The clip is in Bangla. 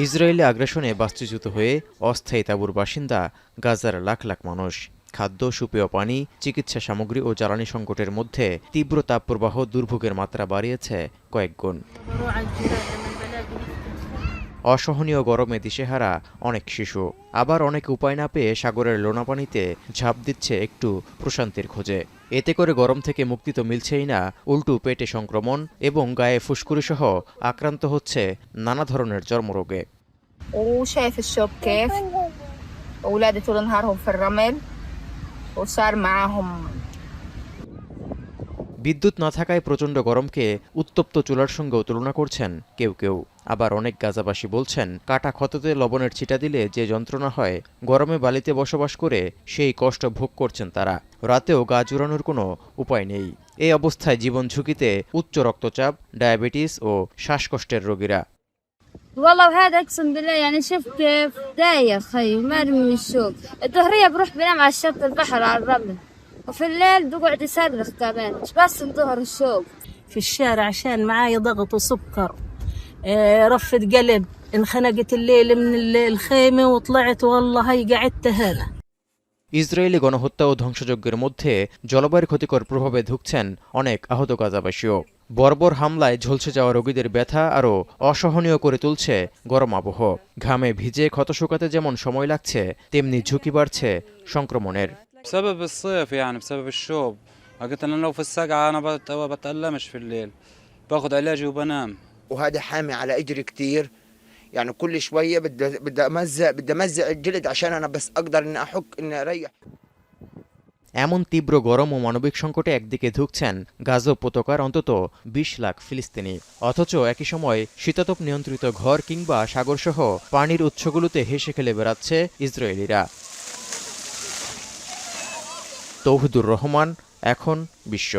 ইসরায়েলি আগ্রাসনে বাস্তুচ্যুত হয়ে অস্থায়ী তাঁবুর বাসিন্দা গাজার লাখ লাখ মানুষ। খাদ্য, সুপেয় পানি, চিকিৎসা সামগ্রী ও জ্বালানি সংকটের মধ্যে তীব্র তাপপ্রবাহ দুর্ভোগের মাত্রা বাড়িয়েছে কয়েক গুণ। অসহনীয় গরমে দিশেহারা অনেক শিশু, আবার অনেক উপায় না পেয়ে সাগরের লোনা পানিতে ঝাঁপ দিচ্ছে একটু প্রশান্তির খোঁজে। এতে করে গরম থেকে মুক্তি তো মিলছেই না, উল্টো পেটে সংক্রমণ এবং গায়ে ফুসকুড়ি সহ আক্রান্ত হচ্ছে নানা ধরনের চর্মরোগে। وشايف الشوب كيف أولادي طول نهارهم في الرمل وصار معاهم। বিদ্যুৎ না থাকায় প্রচণ্ড গরমকে উত্তপ্ত চুলার সঙ্গেও তুলনা করছেন কেউ কেউ। আবার অনেক গাজাবাসী বলছেন, কাটা ক্ষততে লবণের ছিটা দিলে যে যন্ত্রণা হয়, গরমে বালিতে বসবাস করে সেই কষ্ট ভোগ করছেন তারা। রাতেও গা জুড়ানোর কোনো উপায় নেই। এই অবস্থায় জীবন ঝুঁকিতে উচ্চ রক্তচাপ, ডায়াবেটিস ও শ্বাসকষ্টের রোগীরা। والله وهذا اقسم بالله يعني شوف كيف دايخ خي مرمي من الشوق. الظهرية بروح بنام على شط البحر على الرمل، وفي الليل بقعد يصرخ كمان مش بس الظهر الشوق. في الشارع عشان معاي ضغط وسكر، رفة قلب، انخنقت الليل من الخيمة وطلعت والله هي قعدت هنا. ইসরায়েলি গণহত্যা ও ধ্বংসযজ্ঞের মধ্যে জলবায়ুর ক্ষতিকর প্রভাবে ধুঁকছেন অনেক আহত গাজাবাসীও। বর্বর হামলায় ঝলসে যাওয়া রোগীদের ব্যথা আরও অসহনীয় করে তুলছে গরম আবহ। ঘামে ভিজে ক্ষত শুকাতে যেমন সময় লাগছে, তেমনি ঝুঁকি বাড়ছে সংক্রমণের। بسبب الصيف يعني بسبب الشوب. قلت انا لو في السقعة انا بتألمش في الليل، باخذ علاجي وبنام. وهذا حامي على اجري كتير، يعني كل شويه بدي امزق الجلد عشان انا بس اقدر اني احك اني اريح. এমন তীব্র গরম ও মানবিক সংকটে একদিকে ধুঁকছেন গাজা উপত্যকার অন্তত ২০ লাখ ফিলিস্তিনি, অথচ একই সময় শীতাতপ নিয়ন্ত্রিত ঘর কিংবা সাগরসহ পানির উৎসগুলোতে হেসে খেলে বেড়াচ্ছে ইসরায়েলিরা। তৌহিদুর রহমান, এখন বিশ্ব।